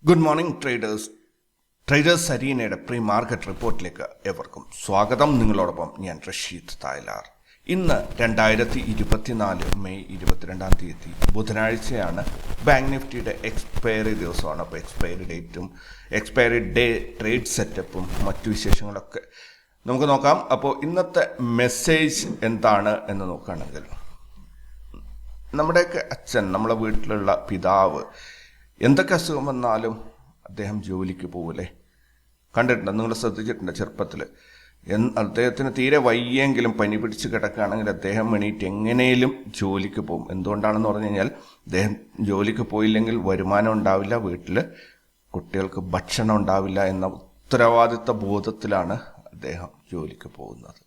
Good morning traders അരീനയുടെ pre market റിപ്പോർട്ടിലേക്ക് ഏവർക്കും സ്വാഗതം. നിങ്ങളോടൊപ്പം ഞാൻ റഷീദ് തായ്ലാർ. ഇന്ന് 2024 മെയ് 22 ബുധനാഴ്ചയാണ്. ബാങ്ക് നിഫ്റ്റിയുടെ എക്സ്പയറി ദിവസമാണ്. അപ്പോൾ എക്സ്പയറി ഡേ ട്രേഡ് സെറ്റപ്പും മറ്റു വിശേഷങ്ങളൊക്കെ നമുക്ക് നോക്കാം. അപ്പോൾ ഇന്നത്തെ മെസ്സേജ് എന്താണ് എന്ന് നോക്കുകയാണെങ്കിൽ, നമ്മുടെയൊക്കെ അച്ഛൻ, നമ്മളെ വീട്ടിലുള്ള പിതാവ് എന്തൊക്കെ അസുഖം വന്നാലും അദ്ദേഹം ജോലിക്ക് പോകൂലേ? കണ്ടിട്ടുണ്ട്, നിങ്ങൾ ശ്രദ്ധിച്ചിട്ടുണ്ട് ചെറുപ്പത്തിൽ. അദ്ദേഹത്തിന് തീരെ വയ്യെങ്കിലും പനി പിടിച്ച് കിടക്കുകയാണെങ്കിൽ അദ്ദേഹം എണീറ്റ് എങ്ങനെയും ജോലിക്ക് പോകും. എന്തുകൊണ്ടാണെന്ന് പറഞ്ഞു കഴിഞ്ഞാൽ, അദ്ദേഹം ജോലിക്ക് പോയില്ലെങ്കിൽ വരുമാനം ഉണ്ടാവില്ല, വീട്ടിൽ കുട്ടികൾക്ക് ഭക്ഷണം ഉണ്ടാവില്ല എന്ന ഉത്തരവാദിത്ത ബോധത്തിലാണ് അദ്ദേഹം ജോലിക്ക് പോകുന്നത്.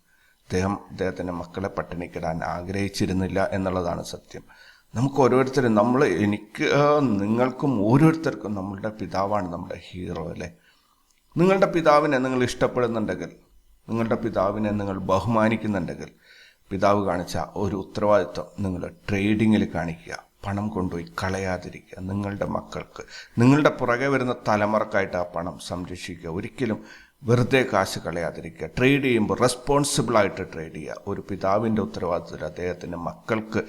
അദ്ദേഹത്തിൻ്റെ മക്കളെ പട്ടിണിക്കിടാൻ ആഗ്രഹിച്ചിരുന്നില്ല എന്നുള്ളതാണ് സത്യം. നമുക്ക് ഓരോരുത്തരും, നിങ്ങൾക്കും ഓരോരുത്തർക്കും നമ്മളുടെ പിതാവാണ് നമ്മുടെ ഹീറോ അല്ലേ? നിങ്ങളുടെ പിതാവിനെ നിങ്ങൾ ഇഷ്ടപ്പെടുന്നുണ്ടെങ്കിൽ, നിങ്ങളുടെ പിതാവിനെ നിങ്ങൾ ബഹുമാനിക്കുന്നുണ്ടെങ്കിൽ, പിതാവ് കാണിച്ച ഒരു ഉത്തരവാദിത്വം നിങ്ങൾ ട്രേഡിങ്ങിൽ കാണിക്കുക. പണം കൊണ്ടുപോയി കളയാതിരിക്കുക. നിങ്ങളുടെ മക്കൾക്ക്, നിങ്ങളുടെ പുറകെ വരുന്ന തലമുറക്കായിട്ട് ആ പണം സംരക്ഷിക്കുക. ഒരിക്കലും വെറുതെ കാശ് കളയാതിരിക്കുക. ട്രേഡ് ചെയ്യുമ്പോൾ റെസ്പോൺസിബിളായിട്ട് ട്രേഡ് ചെയ്യുക. ഒരു പിതാവിൻ്റെ ഉത്തരവാദിത്തത്തിൽ അദ്ദേഹത്തിൻ്റെ മക്കൾക്ക്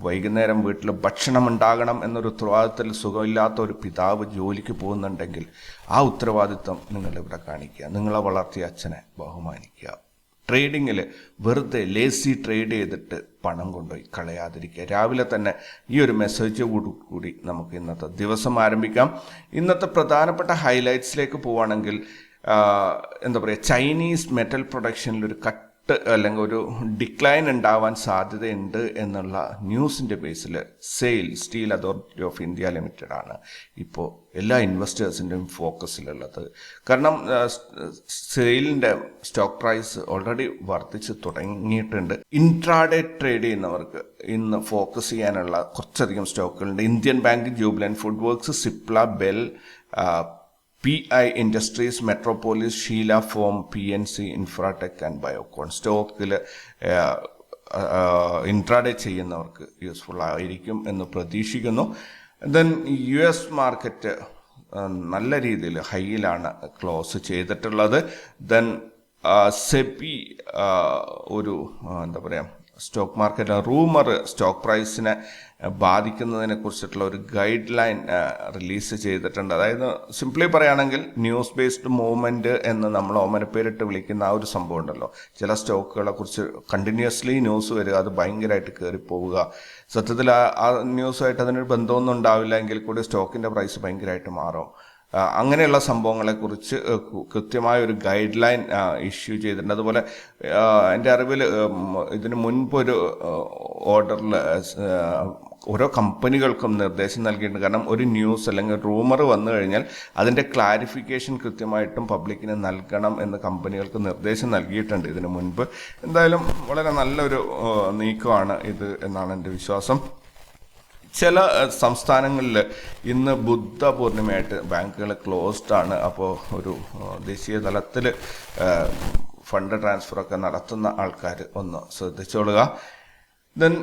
വൈകുന്നേരം വീട്ടിൽ ഭക്ഷണം ഉണ്ടാകണം എന്നൊരു ഉത്തരവാദിത്തത്തിൽ സുഖമില്ലാത്ത ഒരു പിതാവ് ജോലിക്ക് പോകുന്നുണ്ടെങ്കിൽ ആ ഉത്തരവാദിത്വം നിങ്ങളിവിടെ കാണിക്കുക. നിങ്ങളെ വളർത്തിയ അച്ഛനെ ബഹുമാനിക്കുക. ട്രേഡിങ്ങിൽ വെറുതെ ലേസി ട്രേഡ് ചെയ്തിട്ട് പണം കൊണ്ടുപോയി കളയാതിരിക്കുക. രാവിലെ തന്നെ ഈ ഒരു മെസ്സേജോടുകൂടി നമുക്ക് ഇന്നത്തെ ദിവസം ആരംഭിക്കാം. ഇന്നത്തെ പ്രധാനപ്പെട്ട ഹൈലൈറ്റ്സിലേക്ക് പോവുകയാണെങ്കിൽ, ചൈനീസ് മെറ്റൽ പ്രൊഡക്ഷനിലൊരു കട്ട് അല്ലെങ്കിൽ ഒരു ഡിക്ലൈൻ ഉണ്ടാവാൻ സാധ്യതയുണ്ട് എന്നുള്ള ന്യൂസിൻ്റെ ബേസിൽ steel authority of India limited ആണ് ഇപ്പോൾ എല്ലാ ഇൻവെസ്റ്റേഴ്സിൻ്റെയും ഫോക്കസിലുള്ളത്. കാരണം സെയിലിൻ്റെ സ്റ്റോക്ക് പ്രൈസ് ഓൾറെഡി വർദ്ധിച്ച് തുടങ്ങിയിട്ടുണ്ട്. ഇൻട്രാഡേ ട്രേഡ് ചെയ്യുന്നവർക്ക് ഇന്ന് ഫോക്കസ് ചെയ്യാനുള്ള കുറച്ചധികം സ്റ്റോക്കുകളുണ്ട്. Indian bank, jubilant food works, Cipla, BEL, PI industries, metropolis, Sheela foam, PNC, infratech and Biocon. സ്റ്റോക്കിൽ ഇൻട്രാഡേ ചെയ്യുന്നവർക്ക് യൂസ്ഫുൾ ആയിരിക്കും എന്ന് പ്രതീക്ഷിക്കുന്നു. ദെൻ US മാർക്കറ്റ് നല്ല രീതിയിൽ ഹൈയിലാണ് ക്ലോസ് ചെയ്തിട്ടുള്ളത്. ദെൻ സെബി ഒരു സ്റ്റോക്ക് മാർക്കറ്റ് റൂമർ സ്റ്റോക്ക് പ്രൈസിനെ ബാധിക്കുന്നതിനെ കുറിച്ചിട്ടുള്ള ഒരു ഗൈഡ് ലൈൻ റിലീസ് ചെയ്തിട്ടുണ്ട്. അതായത് സിംപ്ലി പറയുകയാണെങ്കിൽ, ന്യൂസ് ബേസ്ഡ് മൂവ്മെൻറ്റ് എന്ന് നമ്മൾ ഓമനപ്പേരിട്ട് വിളിക്കുന്ന ആ ഒരു സംഭവം ഉണ്ടല്ലോ. ചില സ്റ്റോക്കുകളെ കുറിച്ച് കണ്ടിന്യൂസ്ലി ന്യൂസ് വരിക, അത് ഭയങ്കരമായിട്ട് കയറിപ്പോവുക. സത്യത്തിൽ ആ ന്യൂസുമായിട്ട് അതിനൊരു ബന്ധമൊന്നും ഉണ്ടാവില്ല എങ്കിൽ കൂടി സ്റ്റോക്കിൻ്റെ പ്രൈസ് ഭയങ്കരമായിട്ട് മാറും. അങ്ങനെയുള്ള സംഭവങ്ങളെക്കുറിച്ച് കൃത്യമായ ഒരു ഗൈഡ് ലൈൻ ഇഷ്യൂ ചെയ്തിട്ടുണ്ട്. അതുപോലെ എൻ്റെ അറിവിൽ ഇതിന് മുൻപൊരു ഓർഡറിൽ ഓരോ കമ്പനികൾക്കും നിർദ്ദേശം നൽകിയിട്ടുണ്ട്. കാരണം ഒരു ന്യൂസ് അല്ലെങ്കിൽ റൂമർ വന്നു കഴിഞ്ഞാൽ അതിൻ്റെ ക്ലാരിഫിക്കേഷൻ കൃത്യമായിട്ടും പബ്ലിക്കിന് നൽകണം എന്ന് കമ്പനികൾക്ക് നിർദ്ദേശം നൽകിയിട്ടുണ്ട് ഇതിനു മുൻപ്. എന്തായാലും വളരെ നല്ലൊരു നീക്കമാണ് ഇത് എന്നാണ് എൻ്റെ വിശ്വാസം. ചില സംസ്ഥാനങ്ങളിൽ ഇന്ന് ബുദ്ധ പൂർണിമയായിട്ട് ബാങ്കുകൾ ക്ലോസ്ഡ് ആണ്. അപ്പോൾ ഒരു ദേശീയ തലത്തിൽ ഫണ്ട് ട്രാൻസ്ഫറൊക്കെ നടത്തുന്ന ആൾക്കാർ ഒന്ന് ശ്രദ്ധിച്ചോളുക. ദെൻ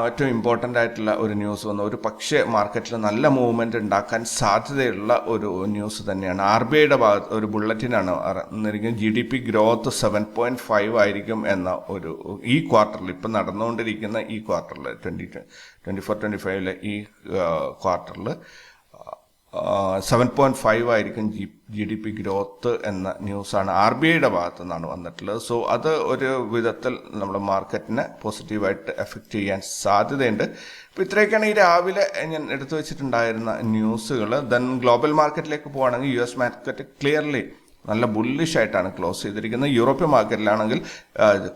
ഏറ്റവും ഇമ്പോർട്ടൻ്റ് ആയിട്ടുള്ള ഒരു ന്യൂസ് വന്നു, ഒരു പക്ഷേ മാർക്കറ്റിൽ നല്ല മൂവ്മെൻറ്റ് ഉണ്ടാക്കാൻ സാധ്യതയുള്ള ഒരു ന്യൂസ് തന്നെയാണ്. RBIയുടെ ഭാഗത്ത് ഒരു ബുള്ളറ്റിനാണ് വന്നിരിക്കുന്നത്. GDP ഗ്രോത്ത് 7.5 ആയിരിക്കും എന്ന ഒരു ഈ ക്വാർട്ടറിൽ, ഇപ്പം നടന്നുകൊണ്ടിരിക്കുന്ന ഈ ക്വാർട്ടറിൽ 2024-25 ഈ ക്വാർട്ടറിൽ 7.5 ആയിരിക്കും GDP ഗ്രോത്ത് എന്ന ന്യൂസാണ് RBIയുടെ ഭാഗത്തു നിന്നാണ് വന്നിട്ടുള്ളത്. സോ അത് ഒരു വിധത്തിൽ നമ്മുടെ മാർക്കറ്റിനെ പോസിറ്റീവായിട്ട് എഫക്റ്റ് ചെയ്യാൻ സാധ്യതയുണ്ട്. അപ്പോൾ ഇത്രയൊക്കെയാണ് ഈ രാവിലെ ഞാൻ എടുത്തു വെച്ചിട്ടുണ്ടായിരുന്ന ന്യൂസുകൾ. ദെൻ ഗ്ലോബൽ മാർക്കറ്റിലേക്ക് പോവുകയാണെങ്കിൽ, US മാർക്കറ്റ് ക്ലിയർലി നല്ല ബുള്ളിഷ് ആയിട്ടാണ് ക്ലോസ് ചെയ്തിരിക്കുന്നത്. യൂറോപ്യൻ മാർക്കറ്റിലാണെങ്കിൽ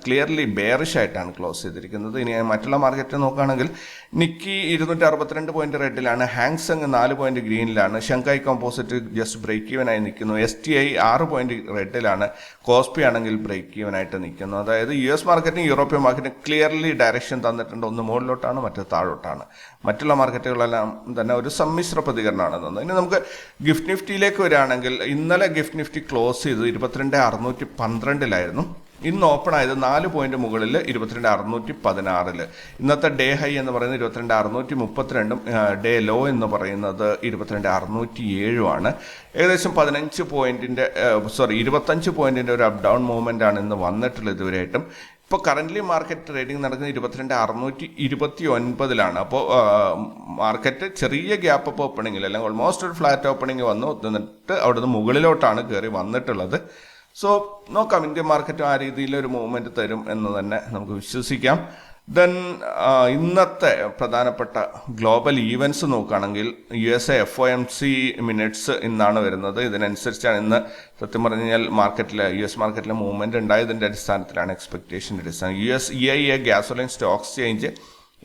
ക്ലിയർലി ബെയറിഷ് ആയിട്ടാണ് ക്ലോസ് ചെയ്തിരിക്കുന്നത്. ഇനി മറ്റുള്ള മാർക്കറ്റ് നോക്കുകയാണെങ്കിൽ, നിക്കി 262 പോയിന്റ് റെഡിലാണ്, ഹാങ്സെങ് 4 പോയിന്റ് ഗ്രീനിലാണ്, Shanghai composite just break even ആയി നിൽക്കുന്നു, STI 6 പോയിന്റ് റെഡിലാണ്, കോസ്പി ആണെങ്കിൽ ബ്രേക്ക് ഈവൻ ആയിട്ട് നിൽക്കുന്നു. അതായത് US മാർക്കറ്റിനും യൂറോപ്യൻ മാർക്കറ്റിനും ക്ലിയർലി ഡയറക്ഷൻ തന്നിട്ടുണ്ട്. ഒന്ന് മുകളിലോട്ടാണ്, മറ്റു താഴോട്ടാണ്. മറ്റുള്ള മാർക്കറ്റുകളെല്ലാം തന്നെ ഒരു സമ്മിശ്ര പ്രതികരണമാണ് തന്നത്. ഇനി നമുക്ക് ഗിഫ്റ്റ് നിഫ്റ്റിയിലേക്ക് വരികയാണെങ്കിൽ, ഇന്നലെ ഗിഫ്റ്റ് നിഫ്റ്റി ക്ലോസ് ചെയ്ത് 22,612 ഇന്ന് ഓപ്പൺ ആയത് 4 പോയിന്റ് മുകളിൽ 22,616. ഇന്നത്തെ ഡേ ഹൈ എന്ന് പറയുന്നത് 22,632, ഡേ ലോ എന്ന് പറയുന്നത് 22,607 ആണ്. ഏകദേശം 25 പോയിന്റിന്റെ ഒരു അപ്പ് ഡൗൺ മൂവ്മെന്റ് ആണ് ഇന്ന് വന്നിട്ടുള്ളത് ഇതുവരെയായിട്ടും. ഇപ്പോൾ കറന്റ്ലി മാർക്കറ്റ് ട്രേഡിംഗ് നടക്കുന്നത് 22,629 അപ്പോൾ മാർക്കറ്റ് ചെറിയ ഗ്യാപ്പ് അപ്പ് ഓപ്പണിംഗിൽ അല്ലെങ്കിൽ ഓൾമോസ്റ്റ് ഒരു ഫ്ലാറ്റ് ഓപ്പണിംഗ് വന്നു എന്നിട്ട് അവിടുന്ന് മുകളിലോട്ടാണ് കയറി വന്നിട്ടുള്ളത്. സോ നോക്കാം, ഇന്ത്യൻ മാർക്കറ്റ് ആ രീതിയിൽ ഒരു മൂവ്മെന്റ് തരും എന്ന് തന്നെ നമുക്ക് വിശ്വസിക്കാം. ദെൻ ഇന്നത്തെ പ്രധാനപ്പെട്ട ഗ്ലോബൽ ഈവൻസ് നോക്കുകയാണെങ്കിൽ USA FOMC മിനിറ്റ്സ് ഇന്നാണ് വരുന്നത്. ഇതിനനുസരിച്ചാണ് ഇന്ന് സത്യം പറഞ്ഞു കഴിഞ്ഞാൽ US മാർക്കറ്റിലെ മൂവ്മെന്റ് ഉണ്ടായതിന്റെ അടിസ്ഥാനത്തിലാണ്, എക്സ്പെക്ടേഷൻ്റെ അടിസ്ഥാനം. US EIA gasoline stock exchange,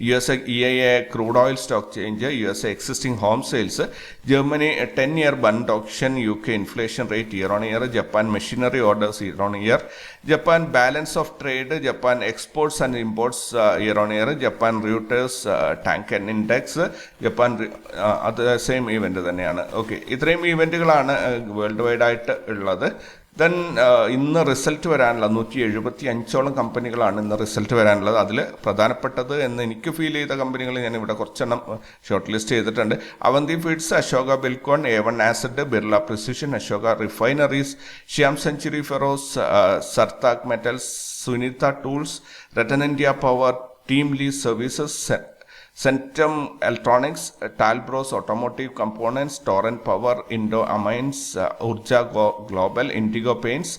USA EIA crude oil stock change, USA existing home sales, Germany 10-year bund option, UK inflation rate year on year, Japan machinery orders year on year, Japan balance of trade, Japan exports and imports year on year, Japan Reuters tank and index, Japan അത് same event തന്നെയാണ്. Okay, ഇത്രയും ഈവന്റുകളാണ് world wide ആയിട്ട് ഉള്ളത്. Then ഇന്ന് result വരാനുള്ള 175ഓളം കമ്പനികളാണ് ഇന്ന് റിസൾട്ട് വരാനുള്ളത്. അതിൽ പ്രധാനപ്പെട്ടത് എന്ന് എനിക്ക് ഫീൽ ചെയ്ത കമ്പനികൾ ഞാൻ ഇവിടെ കുറച്ചെണ്ണം ഷോർട്ട് ലിസ്റ്റ് ചെയ്തിട്ടുണ്ട്. Avanti feeds, Ashoka Buildcon, A1 acid, Birla precision, Ashoka refineries, Shyam century ferros, Sarthak metals, Sunita tools, Rattan India power, team lease services, Centum Electronics, Talbros Automotive Components, Torrent Power, Indo Amines, Urja Global, Indigo Paints,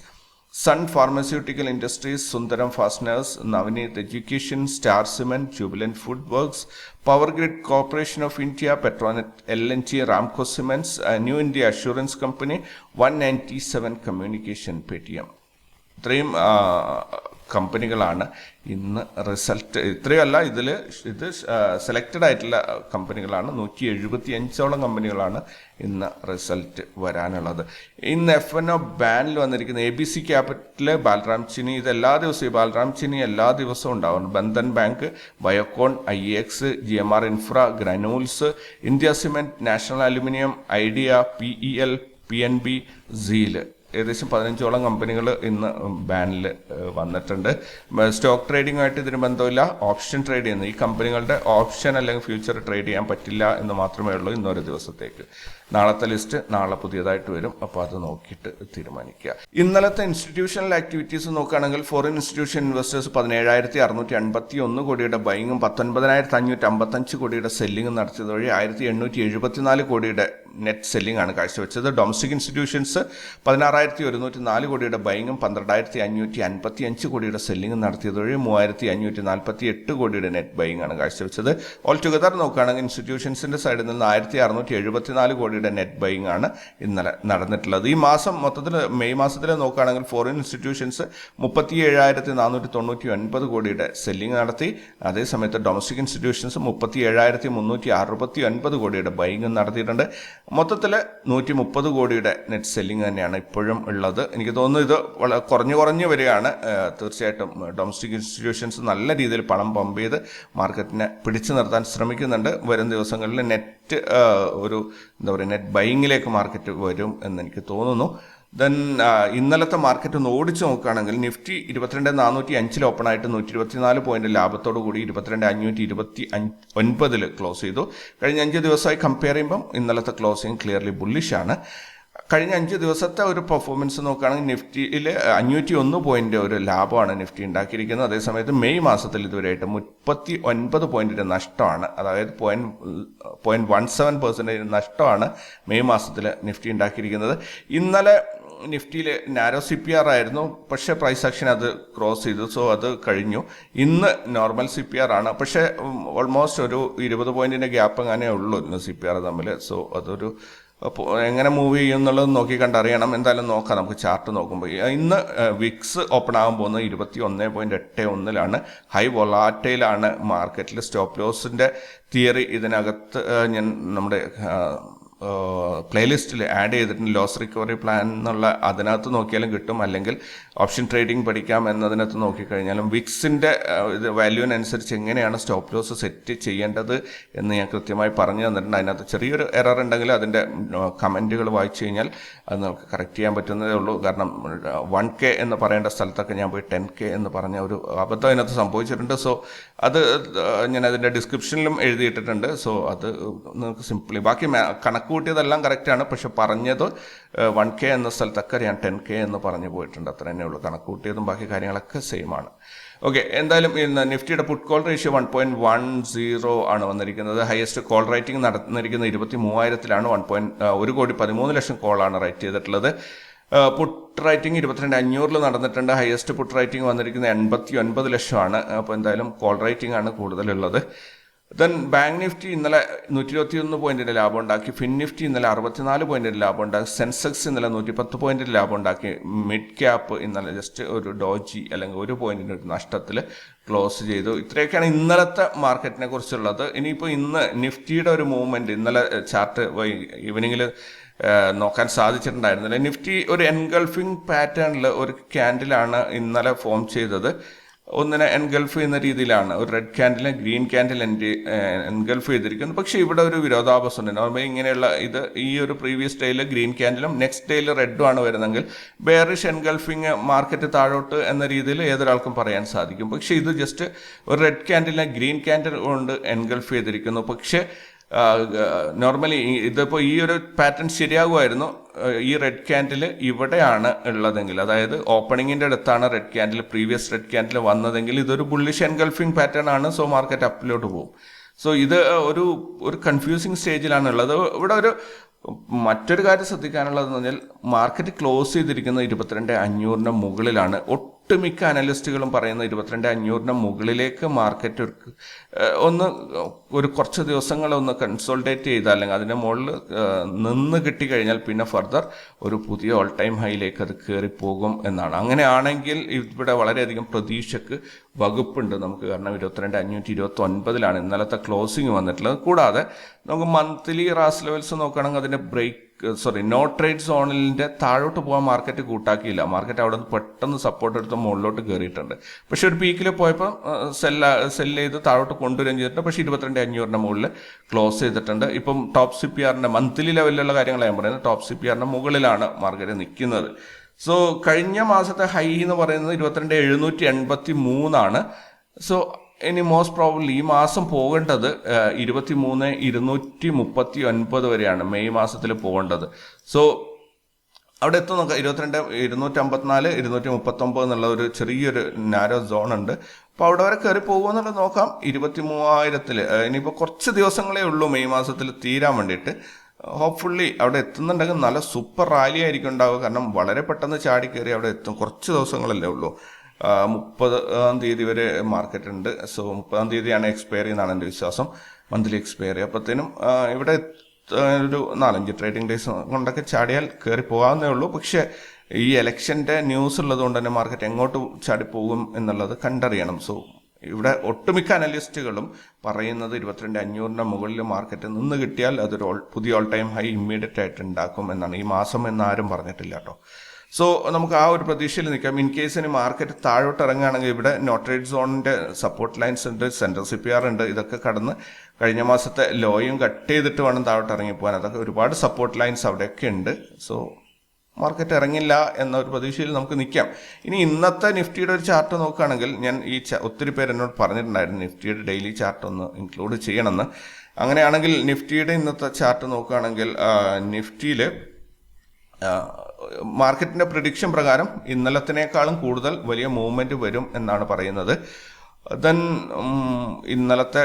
Sun Pharmaceutical Industries, Sundaram Fasteners, Navneet Education, Star Cement, Jubilant Food Works, Power Grid Corporation of India, Petronet LNG, Ramco Cements, New India Assurance Company, 197 Communication, Paytm. ഇത്രയും കമ്പനികളാണ് ഇന്ന് result. ഇത്രയല്ല, ഇത് selected ആയിട്ടുള്ള കമ്പനികളാണ്. 175ഓളം കമ്പനികളാണ് ഇന്ന് result വരാനുള്ളത്. ഇന്ന് FNO ബാനിൽ വന്നിരിക്കുന്ന ABC ക്യാപിറ്റൽ, ബാലറാം ചിനി, ഇത് എല്ലാ ദിവസവും ബാലറാം ചിനി എല്ലാ ദിവസവും ഉണ്ടാവുന്നു. Bandhan bank, Biocon, IEX, GMR infra, granules, India cement, national aluminium, idea, PEL, PNB, seal, ഏകദേശം 15ഓളം കമ്പനികൾ ഇന്ന് ബാനിൽ വന്നിട്ടുണ്ട്. സ്റ്റോക്ക് ട്രേഡിങ്ങുമായിട്ട് ഇതിന് ബന്ധമില്ല, ഓപ്ഷൻ ട്രേഡ് ചെയ്യുന്ന ഈ കമ്പനികളുടെ ഓപ്ഷൻ അല്ലെങ്കിൽ ഫ്യൂച്ചർ ട്രേഡ് ചെയ്യാൻ പറ്റില്ല എന്ന് മാത്രമേ ഉള്ളൂ ഇന്നൊരു ദിവസത്തേക്ക്. നാളത്തെ ലിസ്റ്റ് നാളെ പുതിയതായിട്ട് വരും, അപ്പോൾ അത് നോക്കിയിട്ട് തീരുമാനിക്കുക. ഇന്നലത്തെ ഇൻസ്റ്റിറ്റ്യൂഷണൽ ആക്ടിവിറ്റീസ് നോക്കുകയാണെങ്കിൽ ഫോറിൻ ഇൻസ്റ്റിറ്റ്യൂഷൻ ഇൻവെസ്റ്റേഴ്സ് 17,651 കോടിയുടെ ബൈങ്ങും 19,555 കോടിയുടെ സെല്ലിങ്ങും നടത്തിയത് വഴി 1,874 കോടിയുടെ നെറ്റ് സെല്ലിംഗ് ആണ് കാഴ്ചവെച്ചത്. ഡൊമസ്റ്റിക് ഇൻസ്റ്റിറ്റ്യൂഷൻസ് 16,104 കോടിയുടെ ബൈങ്ങും 12,555 കോടിയുടെ സെല്ലിംഗും നടത്തിയത് വഴി 3,548 കോടിയുടെ നെറ്റ് ബൈങ് ആണ് കാഴ്ചവെച്ചത്. ഓൾ ടുഗദർ നോക്കുകയാണെങ്കിൽ ഇൻസ്റ്റിറ്റ്യൂഷൻസിന്റെ സൈഡിൽ നിന്ന് 1,674 കോടിയുടെ നെറ്റ് ബൈങ് ആണ് ഇന്നലെ നടന്നിട്ടുള്ളത്. ഈ മാസം മൊത്തത്തിൽ മെയ് മാസത്തിൽ നോക്കുകയാണെങ്കിൽ ഫോറിൻ ഇൻസ്റ്റിറ്റ്യൂഷൻസ് 37,499 കോടിയുടെ സെല്ലിംഗ് നടത്തി. അതേസമയത്ത് ഡൊമസ്റ്റിക് ഇൻസ്റ്റിറ്റ്യൂഷൻസ് 37,369 കോടിയുടെ ബൈങ് നടത്തിയിട്ടുണ്ട്. മൊത്തത്തിൽ 130 കോടിയുടെ നെറ്റ് സെല്ലിംഗ് തന്നെയാണ് ഇപ്പോഴും ഉള്ളത്. എനിക്ക് തോന്നുന്നു ഇത് കുറഞ്ഞു വരികയാണ്. തീർച്ചയായിട്ടും ഡൊമസ്റ്റിക് ഇൻസ്റ്റിറ്റ്യൂഷൻസ് നല്ല രീതിയിൽ പണം പമ്പ് ചെയ്ത് മാർക്കറ്റിനെ പിടിച്ചു നിർത്താൻ ശ്രമിക്കുന്നുണ്ട്. വരും ദിവസങ്ങളിൽ നെറ്റ് ഒരു നെറ്റ് ബൈങ്ങിലേക്ക് മാർക്കറ്റ് വരും എന്ന് എനിക്ക് തോന്നുന്നു. ദെൻ ഇന്നലത്തെ മാർക്കറ്റ് ഒന്ന് ഓടിച്ചു നോക്കുകയാണെങ്കിൽ നിഫ്റ്റി 22,405 ഓപ്പൺ ആയിട്ട് 124 പോയിന്റ് ലാഭത്തോടു കൂടി 22,529 ക്ലോസ് ചെയ്തു. കഴിഞ്ഞ 5 ദിവസമായി കമ്പയർ ചെയ്യുമ്പം ഇന്നലത്തെ ക്ലോസിംഗ് ക്ലിയർലി ബുള്ളിഷ് ആണ്. കഴിഞ്ഞ 5 ദിവസത്തെ ഒരു പെർഫോമൻസ് നോക്കുകയാണെങ്കിൽ നിഫ്റ്റിയിൽ 501 പോയിന്റ് ഒരു ലാഭമാണ് നിഫ്റ്റി ഉണ്ടാക്കിയിരിക്കുന്നത്. അതേസമയത്ത് മെയ് മാസത്തിൽ ഇതുവരെയായിട്ട് 39 പോയിന്റിന്റെ നഷ്ടമാണ്, അതായത് 0.17% നഷ്ടമാണ് മെയ് മാസത്തിൽ നിഫ്റ്റി ഉണ്ടാക്കിയിരിക്കുന്നത്. ഇന്നലെ നിഫ്റ്റിയിൽ നാരോ CPR ആയിരുന്നു, പക്ഷേ പ്രൈസ് ആക്ഷൻ അത് ക്രോസ് ചെയ്തു, സോ അത് കഴിഞ്ഞു. ഇന്ന് നോർമൽ CPR ആണ്, പക്ഷേ ഓൾമോസ്റ്റ് ഒരു 20 പോയിന്റിന്റെ ഗ്യാപ്പ് അങ്ങനെ ഉള്ളൂ ഇന്ന് CPR തമ്മിൽ. സോ അതൊരു എങ്ങനെ മൂവ് ചെയ്യും എന്നുള്ളത് നോക്കി കണ്ടറിയണം. എന്തായാലും നോക്കാം, നമുക്ക് ചാർട്ട് നോക്കുമ്പോൾ. ഇന്ന് വിക്സ് ഓപ്പൺ ആകാൻ പോകുന്നത് 21.81 ഹൈ വൊളാറ്റൈലാണ് മാർക്കറ്റിൽ. സ്റ്റോപ്പ് ലോസിന്റെ തിയറി ഇതിനകത്ത് ഞാൻ നമ്മുടെ പ്ലേലിസ്റ്റിൽ ആഡ് ചെയ്തിട്ടുണ്ട്. ലോസ് റിക്കവറി പ്ലാൻ എന്നുള്ള അതിനകത്ത് നോക്കിയാലും കിട്ടും, അല്ലെങ്കിൽ ഓപ്ഷൻ ട്രേഡിംഗ് പഠിക്കാം എന്നതിനകത്ത് നോക്കിക്കഴിഞ്ഞാലും വിക്സിൻ്റെ ഇത് വാല്യൂവിനനുസരിച്ച് എങ്ങനെയാണ് സ്റ്റോപ്പ് ലോസ് സെറ്റ് ചെയ്യേണ്ടത് എന്ന് ഞാൻ കൃത്യമായി പറഞ്ഞു തന്നിട്ടുണ്ട്. അതിനകത്ത് ചെറിയൊരു എറർ ഉണ്ടെങ്കിൽ അതിൻ്റെ കമൻറ്റുകൾ വായിച്ചു കഴിഞ്ഞാൽ അത് നമുക്ക് കറക്റ്റ് ചെയ്യാൻ പറ്റുന്നതേ ഉള്ളൂ. കാരണം 1K എന്ന് പറയേണ്ട സ്ഥലത്തൊക്കെ ഞാൻ പോയി 10K എന്ന് പറഞ്ഞ ഒരു അബദ്ധം അതിനകത്ത് സംഭവിച്ചിട്ടുണ്ട്. സോ അത് ഞാൻ അതിൻ്റെ ഡിസ്ക്രിപ്ഷനിലും എഴുതിയിട്ടിട്ടുണ്ട്. സോ അത് നിങ്ങൾക്ക് സിംപ്ലി ബാക്കി കണക്ക് കൂട്ടിയതെല്ലാം കറക്റ്റാണ്, പക്ഷെ പറഞ്ഞത് 1K എന്ന സ്ഥലത്തൊക്കെ ഞാൻ 10K എന്ന് പറഞ്ഞു പോയിട്ടുണ്ട്. അത്ര തന്നെ ഉള്ളൂ. കണക്ക് കൂട്ടിയതും ബാക്കി കാര്യങ്ങളൊക്കെ സെയിം ആണ്. ഓക്കെ, എന്തായാലും ഇന്ന് നിഫ്റ്റിയുടെ പുട്ട് കോൾ റേഷ്യോ 1.10 ആണ് വന്നിരിക്കുന്നത്. ഹയസ്റ്റ് കോൾ റൈറ്റിംഗ് നടന്നിരിക്കുന്നത് 23,000-ലാണ്. 1,13,00,000 കോളാണ് റൈറ്റ് ചെയ്തിട്ടുള്ളത്. പുട്ട് റൈറ്റിംഗ് 22,500 നടന്നിട്ടുണ്ട്. ഹയസ്റ്റ് പുട്ട് റൈറ്റിംഗ് വന്നിരിക്കുന്നത് 89 ലക്ഷമാണ്. അപ്പോൾ എന്തായാലും കോൾ റൈറ്റിംഗ് ആണ് കൂടുതലുള്ളത്. ദെൻ ബാങ്ക് നിഫ്റ്റി ഇന്നലെ 121 പോയിന്റിന്റെ ലാഭം ഉണ്ടാക്കി. ഫിൻ നിഫ്റ്റി ഇന്നലെ 64 പോയിന്റിന്റെ ലാഭം ഉണ്ടാക്കി. സെൻസെക്സ് ഇന്നലെ 110 പോയിന്റിന്റെ ലാഭം ഉണ്ടാക്കി. മിഡ് ക്യാപ്പ് ഇന്നലെ ജസ്റ്റ് ഒരു ഡോജി അല്ലെങ്കിൽ 1 പോയിന്റിന്റെ ഒരു നഷ്ടത്തിൽ ക്ലോസ് ചെയ്തു. ഇത്രയൊക്കെയാണ് ഇന്നലത്തെ മാർക്കറ്റിനെ കുറിച്ചുള്ളത്. ഇനിയിപ്പോൾ ഇന്ന് നിഫ്റ്റിയുടെ ഒരു മൂവ്മെന്റ് ഇന്നലെ ചാർട്ട് ഈവനിങ്ങിൽ നോക്കാൻ സാധിച്ചിട്ടുണ്ടായിരുന്നില്ല. നിഫ്റ്റി ഒരു എൻഗൾഫിംഗ് പാറ്റേണിൽ ഒരു ക്യാൻഡിലാണ് ഇന്നലെ ഫോം ചെയ്തത്. ഒന്നിനെ എൻഗൾഫ് ചെയ്യുന്ന രീതിയിലാണ്. ഒരു റെഡ് ക്യാൻഡിലിനെ ഗ്രീൻ ക്യാൻഡിൽ എൻഗൾഫ് ചെയ്തിരിക്കുന്നു. പക്ഷേ ഇവിടെ ഒരു വിരോധാഭാസം ഉണ്ട്. നോർമലി ഇങ്ങനെയുള്ള ഇത് ഈ ഒരു പ്രീവിയസ് ഡേയിൽ ഗ്രീൻ ക്യാൻഡിലും നെക്സ്റ്റ് ഡേയിൽ റെഡും ആണ് വരുന്നതെങ്കിൽ ബെയറിഷ് എൻഗൾഫിങ് മാർക്കറ്റ് താഴോട്ട് എന്ന രീതിയിൽ ഏതൊരാൾക്കും പറയാൻ സാധിക്കും. പക്ഷേ ഇത് ജസ്റ്റ് ഒരു റെഡ് ക്യാൻഡിലിനെ ഗ്രീൻ ക്യാൻഡിൽ കൊണ്ട് എൻഗൾഫ് ചെയ്തിരിക്കുന്നു. പക്ഷേ നോർമലി ഇതിപ്പോൾ ഈ ഒരു പാറ്റേൺ ശരിയാകുമായിരുന്നു ഈ റെഡ് ക്യാൻഡിൽ ഇവിടെയാണ് ഉള്ളതെങ്കിൽ, അതായത് ഓപ്പണിങ്ങിൻ്റെ അടുത്താണ് red candle previous red candle വന്നതെങ്കിൽ ഇതൊരു ബുള്ളിഷ് എൻഗൾഫിംഗ് പാറ്റേൺ ആണ്. സോ മാർക്കറ്റ് അപ്പിലോട്ട് പോകും. സോ ഇത് ഒരു കൺഫ്യൂസിങ് സ്റ്റേജിലാണ് ഉള്ളത്. ഇവിടെ ഒരു മറ്റൊരു കാര്യം ശ്രദ്ധിക്കാനുള്ളതെന്ന് പറഞ്ഞാൽ മാർക്കറ്റ് ക്ലോസ് ചെയ്തിരിക്കുന്നത് 22,500 മുകളിലാണ്. ഒട്ടുമിക്ക അനലിസ്റ്റുകളും പറയുന്ന 22,500 മുകളിലേക്ക് മാർക്കറ്റ് ഒരു കുറച്ച് ദിവസങ്ങളൊന്ന് കൺസോൾട്ടേറ്റ് ചെയ്താൽ അല്ലെങ്കിൽ അതിൻ്റെ മുകളിൽ നിന്ന് കിട്ടിക്കഴിഞ്ഞാൽ പിന്നെ ഫർദർ ഒരു പുതിയ ഓൾ ടൈം ഹൈയിലേക്ക് അത് കയറിപ്പോകും എന്നാണ്. അങ്ങനെയാണെങ്കിൽ ഇവിടെ വളരെയധികം പ്രതീക്ഷയ്ക്ക് വകുപ്പുണ്ട് നമുക്ക്. കാരണം 22,529 ഇന്നലത്തെ ക്ലോസിങ് വന്നിട്ടുള്ളത്. കൂടാതെ നമുക്ക് മന്ത്ലി റാസ് ലെവൽസ് നോക്കുകയാണെങ്കിൽ അതിൻ്റെ നോ ട്രേഡ് സോണിൻ്റെ താഴോട്ട് പോകാൻ മാർക്കറ്റ് കൂട്ടാക്കിയില്ല. മാർക്കറ്റ് അവിടെ നിന്ന് പെട്ടെന്ന് സപ്പോർട്ട് എടുത്ത് മുകളിലോട്ട് കയറിയിട്ടുണ്ട്. പക്ഷെ ഒരു പീക്കിൽ പോയപ്പോൾ സെല്ല് ചെയ്ത് താഴോട്ട് കൊണ്ടുവരികയും ചെയ്തിട്ടുണ്ട്. പക്ഷേ 22,500 മുകളിൽ ക്ലോസ് ചെയ്തിട്ടുണ്ട്. ഇപ്പം ടോപ്പ് CPRന്റെ മന്ത്ലി ലെവലിലുള്ള കാര്യങ്ങളാണ് ഞാൻ പറയുന്നത്. ടോപ്പ് CPRന്റെ മുകളിലാണ് മാർക്കറ്റ് നിൽക്കുന്നത്. സോ കഴിഞ്ഞ മാസത്തെ ഹൈ എന്ന് പറയുന്നത് 22,783 സോ ഇനി മോസ്റ്റ് പ്രോബബ്ലി ഈ മാസം പോകേണ്ടത് 23,239 വരെയാണ്. മെയ് മാസത്തിൽ പോകേണ്ടത്. സോ അവിടെ എത്തും നോക്കാം. 22,254 239 എന്നുള്ള ഒരു ചെറിയൊരു നാരോ സോൺ ഉണ്ട്. അപ്പോൾ അവിടെ വരെ കയറി പോകുമെന്നുള്ളത് നോക്കാം. 23,000 ഇനിയിപ്പോൾ കുറച്ച് ദിവസങ്ങളേ ഉള്ളൂ മെയ് മാസത്തിൽ തീരാൻ വേണ്ടിയിട്ട്. ഹോപ്പ്ഫുള്ളി അവിടെ എത്തുന്നുണ്ടെങ്കിൽ നല്ല സൂപ്പർ റാലി ആയിരിക്കും ഉണ്ടാവുക. കാരണം വളരെ പെട്ടെന്ന് ചാടി കയറി അവിടെ എത്തും. കുറച്ച് ദിവസങ്ങളല്ലേ ഉള്ളൂ. 30-ാം തീയതി വരെ മാർക്കറ്റ് ഉണ്ട്. സോ 30-ാം തീയതിയാണ് എക്സ്പയറി എന്നാണ് എൻ്റെ വിശ്വാസം, മന്ത്ലി എക്സ്പയറി. അപ്പോഴത്തേനും ഇവിടെ ഒരു 4-5 ട്രേഡിംഗ് ഡേയ്സ് കൊണ്ടൊക്കെ ചാടിയാൽ കയറി പോകാവുന്നേ ഉള്ളൂ. പക്ഷേ ഈ ഇലക്ഷൻ്റെ ന്യൂസ് ഉള്ളത് കൊണ്ട് തന്നെ മാർക്കറ്റ് എങ്ങോട്ട് ചാടിപ്പോകും എന്നുള്ളത് കണ്ടറിയണം. സോ ഇവിടെ ഒട്ടുമിക്ക അനലിസ്റ്റുകളും പറയുന്നത് 22,500 മുകളിൽ മാർക്കറ്റ് നിന്ന് കിട്ടിയാൽ അതൊരു പുതിയ ഓൾ ടൈം ഹൈ ഇമ്മീഡിയറ്റ് ആയിട്ട് ഉണ്ടാക്കും എന്നാണ്. ഈ മാസം എന്നാരും പറഞ്ഞിട്ടില്ല കേട്ടോ. സോ നമുക്ക് ആ ഒരു പ്രതീക്ഷയിൽ നിൽക്കാം. ഇൻ കേസ് ഇനി മാർക്കറ്റ് താഴോട്ട് ഇറങ്ങുകയാണെങ്കിൽ ഇവിടെ നോ ട്രേഡ് സോണിൻ്റെ സപ്പോർട്ട് ലൈൻസ് ഉണ്ട്, സെൻട്രൽ CPR ഉണ്ട്. ഇതൊക്കെ കടന്ന് കഴിഞ്ഞ മാസത്തെ ലോയും കട്ട് ചെയ്തിട്ട് വേണം താഴോട്ട് ഇറങ്ങിപ്പോകാൻ. അതൊക്കെ ഒരുപാട് സപ്പോർട്ട് ലൈൻസ് അവിടെയൊക്കെ ഉണ്ട്. സോ മാർക്കറ്റ് ഇറങ്ങില്ല എന്നൊരു പ്രതീക്ഷയിൽ നമുക്ക് നിൽക്കാം. ഇനി ഇന്നത്തെ നിഫ്റ്റിയുടെ ഒരു ചാർട്ട് നോക്കുകയാണെങ്കിൽ ഞാൻ ഒത്തിരി പേര് എന്നോട് പറഞ്ഞിട്ടുണ്ടായിരുന്നു നിഫ്റ്റിയുടെ ഡെയിലി ചാർട്ട് ഒന്ന് ഇൻക്ലൂഡ് ചെയ്യണമെന്ന്. അങ്ങനെയാണെങ്കിൽ നിഫ്റ്റിയുടെ ഇന്നത്തെ ചാർട്ട് നോക്കുകയാണെങ്കിൽ നിഫ്റ്റിയിൽ മാർക്കറ്റിന്റെ പ്രഡിക്ഷൻ പ്രകാരം ഇന്നലത്തിനേക്കാളും കൂടുതൽ വലിയ മൂവ്മെന്റ് വരും എന്നാണ് പറയുന്നത്. ദെൻ ഇന്നലത്തെ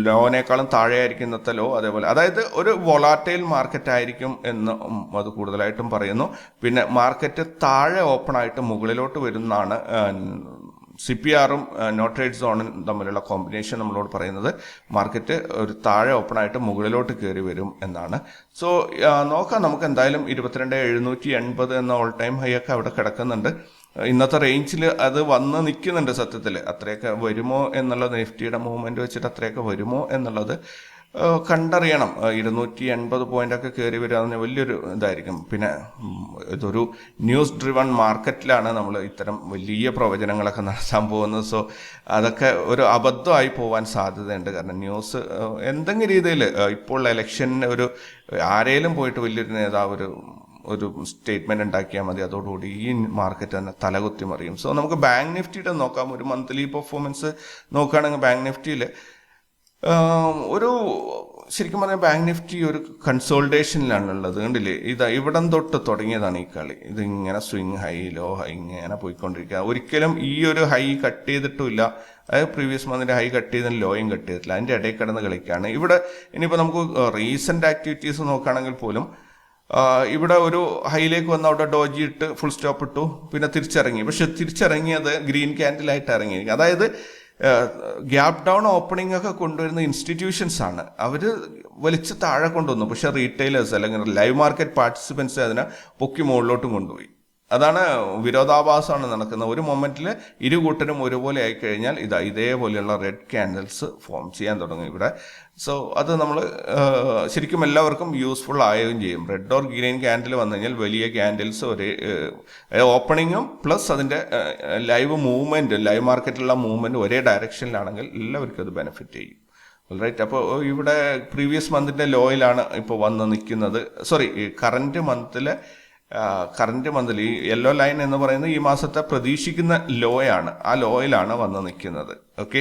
ലോനേക്കാളും താഴെയായിരിക്കും ഇന്നത്തെ ലോ. അതേപോലെ അതായത് ഒരു വൊളാറ്റൈൽ മാർക്കറ്റ് ആയിരിക്കും എന്ന് അത് കൂടുതലായിട്ടും പറയുന്നു. പിന്നെ മാർക്കറ്റ് താഴെ ഓപ്പൺ ആയിട്ട് മുകളിലോട്ട് വരുന്നതാണ് CPRും നോ ട്രേഡ് സോണും തമ്മിലുള്ള കോമ്പിനേഷൻ നമ്മളോട് പറയുന്നത്. മാർക്കറ്റ് ഒരു താഴെ ഓപ്പൺ ആയിട്ട് മുകളിലോട്ട് കയറി വരും എന്നാണ്. സോ നോക്കാം, നമുക്ക് എന്തായാലും 22,780 എന്ന ഓൾ ടൈം ഹൈ ഒക്കെ അവിടെ കിടക്കുന്നുണ്ട്. ഇന്നത്തെ റേഞ്ചിൽ അത് വന്ന് നിൽക്കുന്നുണ്ട്. സത്യത്തിൽ അത്രയൊക്കെ വരുമോ എന്നുള്ളത്, നിഫ്റ്റിയുടെ മൂവ്മെന്റ് വെച്ചിട്ട് അത്രയൊക്കെ വരുമോ എന്നുള്ളത് കണ്ടറിയണം. 280 പോയിന്റൊക്കെ കയറി വരിക എന്ന് വലിയൊരു ഇതായിരിക്കും. പിന്നെ ഇതൊരു ന്യൂസ് ഡ്രിവൺ മാർക്കറ്റിലാണ് നമ്മൾ ഇത്തരം വലിയ പ്രവചനങ്ങളൊക്കെ നടത്താൻ പോകുന്നത്. സോ അതൊക്കെ ഒരു അബദ്ധമായി പോകാൻ സാധ്യതയുണ്ട്. കാരണം ന്യൂസ് എന്തെങ്കിലും രീതിയിൽ ഇപ്പോൾ ഇലക്ഷന് ആരേലും പോയിട്ട് വലിയൊരു നേതാവ് ഒരു സ്റ്റേറ്റ്മെന്റ് ഉണ്ടാക്കിയാൽ മതി, അതോടുകൂടി ഈ മാർക്കറ്റ് തന്നെ തലകുത്തി മറിയും. സോ നമുക്ക് ബാങ്ക് നിഫ്റ്റിയുടെ നോക്കാം. ഒരു മന്ത്ലി പെർഫോമൻസ് നോക്കുകയാണെങ്കിൽ ബാങ്ക് നിഫ്റ്റിയിൽ ശരിക്കും പറഞ്ഞാൽ ബാങ്ക് നിഫ്റ്റി ഒരു കൺസോൾട്ടേഷനിലാണുള്ളത്. കണ്ടില്ലേ, ഇവിടം തൊട്ട് തുടങ്ങിയതാണ് ഈ കളി. ഇതിങ്ങനെ സ്വിങ് ഹൈ ലോ ഹൈ ഇങ്ങനെ പോയിക്കൊണ്ടിരിക്കുക. ഒരിക്കലും ഈ ഒരു ഹൈ കട്ട് ചെയ്തിട്ടുമില്ല. അതായത് പ്രീവിയസ് മന്തിന്റെ ഹൈ കട്ട് ചെയ്തതിന് ലോയും കട്ട് ചെയ്തിട്ടില്ല. അതിന്റെ ഇടയിൽ കിടന്ന് കളിക്കുകയാണ് ഇവിടെ. ഇനിയിപ്പോൾ നമുക്ക് റീസെന്റ് ആക്ടിവിറ്റീസ് നോക്കുകയാണെങ്കിൽ പോലും ഇവിടെ ഒരു ഹൈയിലേക്ക് വന്ന് അവിടെ ഡോജി ഇട്ട് ഫുൾ സ്റ്റോപ്പ് ഇട്ടു, പിന്നെ തിരിച്ചിറങ്ങി. പക്ഷെ തിരിച്ചിറങ്ങിയത് ഗ്രീൻ ക്യാൻഡിലായിട്ട് ഇറങ്ങിയിരിക്കും. അതായത് ഗ്യാപ് ഡൗൺ ഓപ്പണിംഗ് ഒക്കെ കൊണ്ടുവരുന്ന ഇൻസ്റ്റിറ്റ്യൂഷൻസ് ആണ്. അവർ വലിച്ച് താഴെ കൊണ്ടുവന്നു. പക്ഷെ റീറ്റെയിലേഴ്സ് അല്ലെങ്കിൽ ലൈവ് മാർക്കറ്റ് പാർട്ടിസിപ്പൻസ് അതിനെ പൊക്കി മുകളിലോട്ടും കൊണ്ടുപോയി. അതാണ് വിരോധാഭാസമാണ് നടക്കുന്നത്. ഒരു മൊമെന്റിൽ ഇരു കൂട്ടരും ഒരുപോലെ ആയിക്കഴിഞ്ഞാൽ ഇതേപോലെയുള്ള റെഡ് ക്യാൻഡിൽസ് ഫോം ചെയ്യാൻ തുടങ്ങും ഇവിടെ. സോ അത് നമ്മൾ ശരിക്കും എല്ലാവർക്കും യൂസ്ഫുൾ ആവുകയും ചെയ്യും. റെഡ് ഓർ ഗ്രീൻ ക്യാൻഡിൽ വന്നു കഴിഞ്ഞാൽ വലിയ ക്യാൻഡിൽസ് ഒരേ ഓപ്പണിങ്ങും പ്ലസ് അതിൻ്റെ ലൈവ് മൂവ്മെൻറ്റ്, ലൈവ് മാർക്കറ്റിലുള്ള മൂവ്മെൻറ്റ് ഒരേ ഡയറക്ഷനിലാണെങ്കിൽ എല്ലാവർക്കും അത് ബെനിഫിറ്റ് ചെയ്യും. റൈറ്റ്. അപ്പോൾ ഇവിടെ പ്രീവിയസ് മന്തിൻ്റെ ലോയിലാണ് ഇപ്പോൾ വന്ന് നിൽക്കുന്നത്. കറന്റ് മന്തിൽ ഈ യെല്ലോ ലൈൻ എന്ന് പറയുന്നത് ഈ മാസത്തെ പ്രതീക്ഷിക്കുന്ന ലോയാണ്. ആ ലോയിലാണ് വന്ന് നിൽക്കുന്നത്. ഓക്കെ.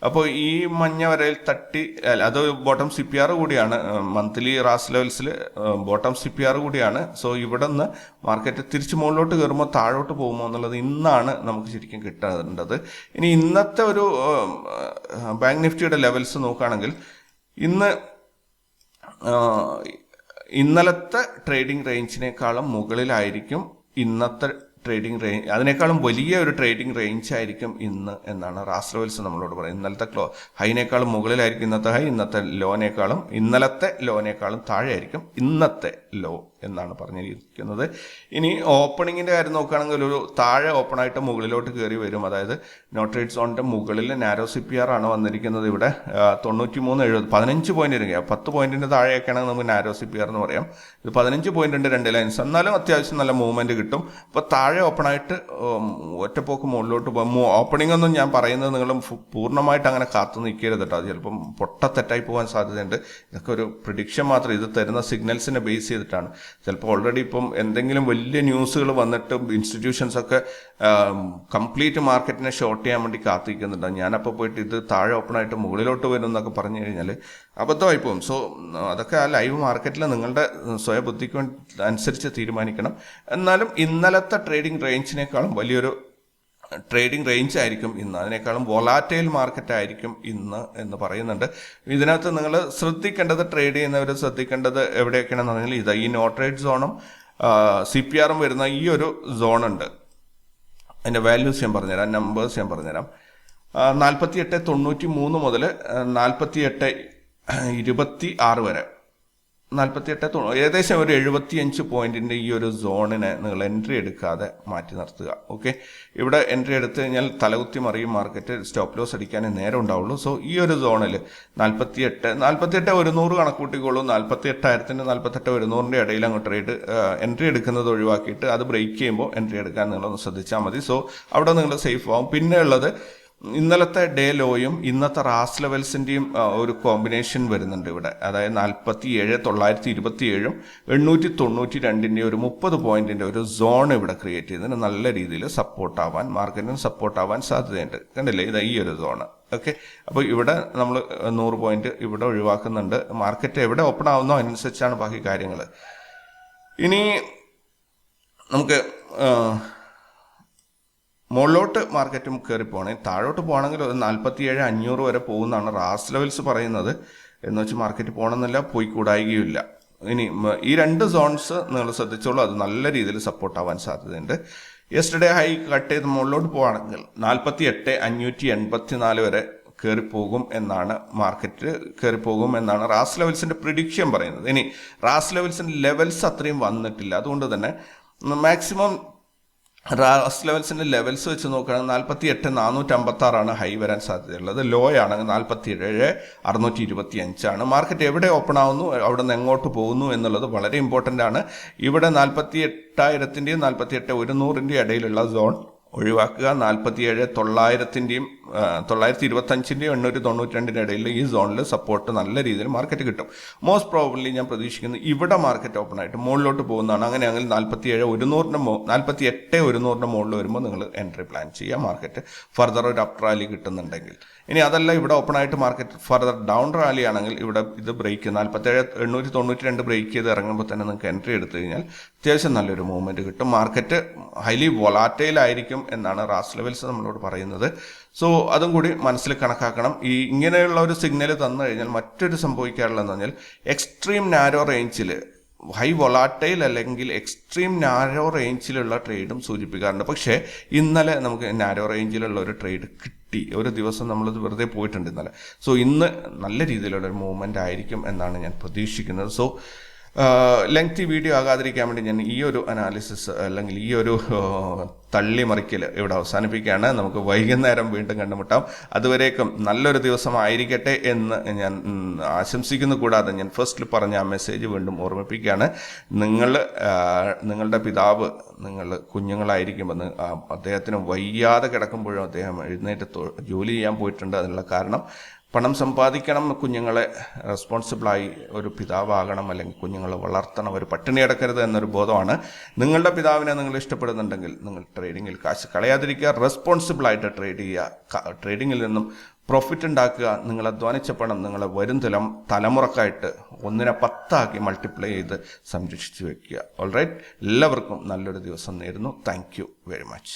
അപ്പോൾ ഈ മഞ്ഞ വരയിൽ തട്ടി, അത് ബോട്ടം CPR കൂടിയാണ്. മന്ത്ലി റാസ് ലെവൽസിൽ ബോട്ടം CPR കൂടിയാണ്. സോ ഇവിടെ നിന്ന് മാർക്കറ്റ് തിരിച്ച് മുകളിലോട്ട് കയറുമ്പോൾ താഴോട്ട് പോകുമോ എന്നുള്ളത് ഇന്നാണ് നമുക്ക് ശരിക്കും കിട്ടേണ്ടത്. ഇനി ഇന്നത്തെ ഒരു ബാങ്ക് നിഫ്റ്റിയുടെ ലെവൽസ് നോക്കുകയാണെങ്കിൽ ഇന്നലത്തെ ട്രേഡിംഗ് റേഞ്ചിനേക്കാളും മുകളിലായിരിക്കും ഇന്നത്തെ ട്രേഡിംഗ് റേഞ്ച്. അതിനേക്കാളും വലിയ ഒരു ട്രേഡിംഗ് റേഞ്ച് ആയിരിക്കും ഇന്ന് എന്നാണ് റാസ് ലെവൽസ് നമ്മളോട് പറയുന്നത്. ഇന്നലത്തെ ഹൈനേക്കാളും മുകളിലായിരിക്കും ഇന്നത്തെ ഹൈ, ഇന്നലത്തെ ലോനേക്കാളും താഴെ ആയിരിക്കും ഇന്നത്തെ ലോ എന്നാണ് പറഞ്ഞിരിക്കുന്നത്. ഇനി ഓപ്പണിങ്ങിന്റെ കാര്യം നോക്കുകയാണെങ്കിൽ ഒരു താഴെ ഓപ്പൺ ആയിട്ട് മുകളിലോട്ട് കയറി വരും. അതായത് നോ ട്രേഡ് സോണിന്റെ മുകളിൽ നാരോ CPR ആണ് വന്നിരിക്കുന്നത്. ഇവിടെ 93.70 15 പോയിന്റ് ഇരിക്കുക. 10 പോയിന്റിന്റെ താഴെയൊക്കെയാണെങ്കിൽ നമുക്ക് നാരോ CPR എന്ന് പറയാം. ഇത് 15 പോയിന്റ് ഉണ്ട്, 2 ലൈൻസ്. എന്നാലും അത്യാവശ്യം നല്ല മൂവ്മെന്റ് കിട്ടും. അപ്പോൾ താഴെ ഓപ്പൺ ആയിട്ട് ഒറ്റപ്പോക്ക് മുകളിലോട്ട് പോകും. ഓപ്പണിംഗ് ഒന്നും ഞാൻ പറയുന്നത് നിങ്ങൾ പൂർണ്ണമായിട്ട് അങ്ങനെ കാത്തു നിൽക്കരുത് കേട്ടോ. അത് ചിലപ്പം തെറ്റായി പോകാൻ സാധ്യതയുണ്ട്. ഇതൊക്കെ ഒരു പ്രിഡിക്ഷൻ മാത്രം. ഇത് തരുന്ന സിഗ്നൽസിനെ ബേസ് ചെയ്തിട്ടാണ്. ചിലപ്പോൾ ഓൾറെഡി ഇപ്പം എന്തെങ്കിലും വലിയ ന്യൂസുകൾ വന്നിട്ട് ഇൻസ്റ്റിറ്റ്യൂഷൻസ് ഒക്കെ കംപ്ലീറ്റ് മാർക്കറ്റിനെ ഷോർട്ട് ചെയ്യാൻ വേണ്ടി കാത്തിരിക്കുന്നുണ്ട്. ഞാനപ്പോൾ പോയിട്ട് ഇത് താഴെ ഓപ്പൺ ആയിട്ട് മുകളിലോട്ട് വരും എന്നൊക്കെ പറഞ്ഞു കഴിഞ്ഞാൽ അബദ്ധമായി പോകും. സോ അതൊക്കെ ആ ലൈവ് മാർക്കറ്റിൽ നിങ്ങളുടെ സ്വയം ബുദ്ധിക്ക് അനുസരിച്ച് തീരുമാനിക്കണം. എന്നാലും ഇന്നലത്തെ ട്രേഡിംഗ് റേഞ്ചിനേക്കാളും വലിയൊരു ട്രേഡിംഗ് റേഞ്ച് ആയിരിക്കും ഇന്ന്. അതിനേക്കാളും വൊളാറ്റൈൽ മാർക്കറ്റ് ആയിരിക്കും ഇന്ന് എന്ന് പറയുന്നുണ്ട്. ഇതിനകത്ത് നിങ്ങൾ ശ്രദ്ധിക്കേണ്ടത്, ട്രേഡ് ചെയ്യുന്നവർ ശ്രദ്ധിക്കേണ്ടത് എവിടെയൊക്കെയാണെന്ന് പറഞ്ഞാൽ ഈ നോ ട്രേഡ് സോണും CPR വരുന്ന ഈ ഒരു സോണുണ്ട്. അതിൻ്റെ വാല്യൂസ് ഞാൻ പറഞ്ഞുതരാം, നമ്പേഴ്സ് ഞാൻ പറഞ്ഞുതരാം. 48.93 മുതൽ 48.26 വരെ, 48 ഏകദേശം ഒരു 75 പോയിന്റിന്റെ ഈ ഒരു സോണിനെ നിങ്ങൾ എൻട്രി എടുക്കാതെ മാറ്റി നിർത്തുക. ഓക്കെ. ഇവിടെ എൻട്രി എടുത്തു കഴിഞ്ഞാൽ തലകുത്തി മറിയും മാർക്കറ്റ്. സ്റ്റോപ്പ് ലോസ് അടിക്കാനേ നേരം ഉണ്ടാവുള്ളൂ. സോ ഈ ഒരു സോണിൽ 48,100 കണക്കൂട്ടിക്കോളൂ. 48,000 48,100 ഇടയിൽ അങ്ങോട്ട് ട്രേഡ് എൻട്രി എടുക്കുന്നത് ഒഴിവാക്കിയിട്ട് അത് ബ്രേക്ക് ചെയ്യുമ്പോൾ എൻട്രി എടുക്കാൻ നിങ്ങളൊന്ന് ശ്രദ്ധിച്ചാൽ മതി. സോ അവിടെ നിങ്ങൾ സേഫ് ആവും. പിന്നെ ഉള്ളത് ഇന്നലത്തെ ഡേ ലോയും ഇന്നത്തെ റാസ് ലെവൽസിന്റെയും ഒരു കോമ്പിനേഷൻ വരുന്നുണ്ട് ഇവിടെ. അതായത് 47,927 892 ഒരു 30 പോയിന്റിന്റെ ഒരു സോൺ ഇവിടെ ക്രിയേറ്റ് ചെയ്തതിന് നല്ല രീതിയിൽ മാർക്കറ്റിന് സപ്പോർട്ട് ആവാൻ സാധ്യതയുണ്ട്. കണ്ടില്ലേ, ഈ ഒരു സോണ്. ഓക്കെ. അപ്പോൾ ഇവിടെ നമ്മൾ 100 പോയിന്റ് ഇവിടെ ഒഴിവാക്കുന്നുണ്ട്. മാർക്കറ്റ് എവിടെ ഓപ്പൺ ആവുന്നോ അതിനനുസരിച്ചാണ് ബാക്കി കാര്യങ്ങൾ. ഇനി നമുക്ക് മുകളിലോട്ട് മാർക്കറ്റും കയറി പോകണേ. താഴോട്ട് പോകണമെങ്കിൽ ഒരു 47,500 വരെ പോകുന്നതാണ് റാസ് ലെവൽസ് പറയുന്നത്. എന്ന് വെച്ച് മാർക്കറ്റ് പോകണമെന്നില്ല, പോയി കൂടായികയുമില്ല. ഇനി ഈ 2 സോൺസ് നിങ്ങൾ ശ്രദ്ധിച്ചോളൂ, അത് നല്ല രീതിയിൽ സപ്പോർട്ട് ആവാൻ സാധ്യതയുണ്ട്. യെസ്റ്റർഡേ ഹൈ കട്ട് ചെയ്ത് മുകളിലോട്ട് പോവുകയാണെങ്കിൽ 48,584 വരെ കയറിപ്പോകും എന്നാണ് റാസ് ലെവൽസിന്റെ പ്രിഡിക്ഷൻ പറയുന്നത്. ഇനി റാസ് ലെവൽസിന്റെ ലെവൽസ് അത്രയും വന്നിട്ടില്ല. അതുകൊണ്ട് തന്നെ മാക്സിമം റാസ് ലെവൽസിൻ്റെ ലെവൽസ് വെച്ച് നോക്കുകയാണെങ്കിൽ 48,456 ഹൈ വരാൻ സാധ്യതയുള്ളത്. ലോ ആണെങ്കിൽ 47,625 മാർക്കറ്റ് എവിടെ ഓപ്പൺ ആവുന്നു, അവിടെ നിന്ന് എങ്ങോട്ട് പോകുന്നു എന്നുള്ളത് വളരെ ഇമ്പോർട്ടൻ്റ് ആണ്. ഇവിടെ 48,000-ൻ്റെയും 48,100-ൻ്റെയും ഇടയിലുള്ള സോൺ ഒഴിവാക്കുക. 47,900-ൻ്റെയും 925-ൻ്റെയും 892-ൻ്റെ ഇടയിൽ ഈ സോണിൽ സപ്പോർട്ട് നല്ല രീതിയിൽ മാർക്കറ്റ് കിട്ടും. മോസ്റ്റ് പ്രോബബ്ലി ഞാൻ പ്രതീക്ഷിക്കുന്നത് ഇവിടെ മാർക്കറ്റ് ഓപ്പൺ ആയിട്ട് മുകളിലോട്ട് പോകുന്നതാണ്. അങ്ങനെയാണെങ്കിൽ 48,100-ൻ്റെ മുകളിൽ വരുമ്പോൾ നിങ്ങൾ എൻട്രി പ്ലാൻ ചെയ്യുക, മാർക്കറ്റ് ഫർദർ ഒരു അപ്പ് റാലി കിട്ടുന്നുണ്ടെങ്കിൽ. ഇനി അതല്ല, ഇവിടെ ഓപ്പൺ ആയിട്ട് മാർക്കറ്റ് ഫർദർ ഡൗൺ റാലി ആണെങ്കിൽ ഇവിടെ ഇത് ബ്രേക്ക് 47,892 ബ്രേക്ക് ചെയ്ത് ഇറങ്ങുമ്പോൾ തന്നെ നിങ്ങൾക്ക് എൻട്രി എടുത്തു കഴിഞ്ഞാൽ അത്യാവശ്യം നല്ലൊരു മൂവ്മെൻറ്റ് കിട്ടും. മാർക്കറ്റ് ഹൈലി വൊളാറ്റൈൽ ആയിരിക്കും എന്നാണ് റാസ് ലെവൽസ് നമ്മളോട് പറയുന്നത്. സോ അതും കൂടി മനസ്സിൽ കണക്കാക്കണം. ഈ ഇങ്ങനെയുള്ള ഒരു സിഗ്നൽ തന്നു കഴിഞ്ഞാൽ മറ്റൊരു സംഭവിക്കാറുള്ളതെന്ന് പറഞ്ഞാൽ എക്സ്ട്രീം നാരോ റേഞ്ചിൽ ഹൈ വൊളാറ്റൈൽ അല്ലെങ്കിൽ എക്സ്ട്രീം നാരോ റേഞ്ചിലുള്ള ട്രേഡും സൂചിപ്പിക്കാറുണ്ട്. പക്ഷേ ഇന്നലെ നമുക്ക് നാരോ റേഞ്ചിലുള്ള ഒരു ട്രേഡ് കിട്ടി. ഒരു ദിവസം നമ്മളത് വെറുതെ പോയിട്ടുണ്ട് ഇന്നലെ. സോ ഇന്ന് നല്ല രീതിയിലുള്ളൊരു മൂവ്മെൻ്റ് ആയിരിക്കും എന്നാണ് ഞാൻ പ്രതീക്ഷിക്കുന്നത്. സോ ലെങ്തി വീഡിയോ ആകാതിരിക്കാൻ വേണ്ടി ഞാൻ ഈ ഒരു അനാലിസിസ് അല്ലെങ്കിൽ ഈ ഒരു തള്ളിമറിക്കൽ ഇവിടെ അവസാനിപ്പിക്കുകയാണ്. നമുക്ക് വൈകുന്നേരം വീണ്ടും കണ്ടുമുട്ടാം. അതുവരേക്കും നല്ലൊരു ദിവസം ആയിരിക്കട്ടെ എന്ന് ഞാൻ ആശംസിക്കുന്നു. കൂടാതെ ഞാൻ ഫസ്റ്റിൽ പറഞ്ഞ ആ മെസ്സേജ് വീണ്ടും ഓർമ്മിപ്പിക്കുകയാണ്. നിങ്ങളുടെ പിതാവ് നിങ്ങൾ കുഞ്ഞുങ്ങളായിരിക്കുമ്പോൾ അദ്ദേഹത്തിന് വയ്യാതെ കിടക്കുമ്പോഴും അദ്ദേഹം എഴുന്നേറ്റ് ജോലി ചെയ്യാൻ പോയിട്ടുണ്ട്. അതിനുള്ള കാരണം പണം സമ്പാദിക്കണം, കുഞ്ഞുങ്ങളെ റെസ്പോൺസിബിളായി ഒരു പിതാവാകണം, അല്ലെങ്കിൽ കുഞ്ഞുങ്ങളെ വളർത്തണം, ഒരു പട്ടിണി കിടക്കരുത് എന്നൊരു ബോധമാണ്. നിങ്ങളുടെ പിതാവിനെ നിങ്ങൾ ഇഷ്ടപ്പെടുന്നുണ്ടെങ്കിൽ നിങ്ങൾ ട്രേഡിങ്ങിൽ കാശ് കളയാതിരിക്കുക, റെസ്പോൺസിബിളായിട്ട് ട്രേഡ് ചെയ്യുക, ട്രേഡിങ്ങിൽ നിന്നും പ്രോഫിറ്റ് ഉണ്ടാക്കുക. നിങ്ങൾ അധ്വാനിച്ച പണം നിങ്ങളെ വരും തലമുറക്കായിട്ട് 1/10 മൾട്ടിപ്ലൈ ചെയ്ത് സംരക്ഷിച്ചു വെക്കുക. ഓൾറൈറ്റ്, എല്ലാവർക്കും നല്ലൊരു ദിവസം നേരുന്നു. Thank you very much.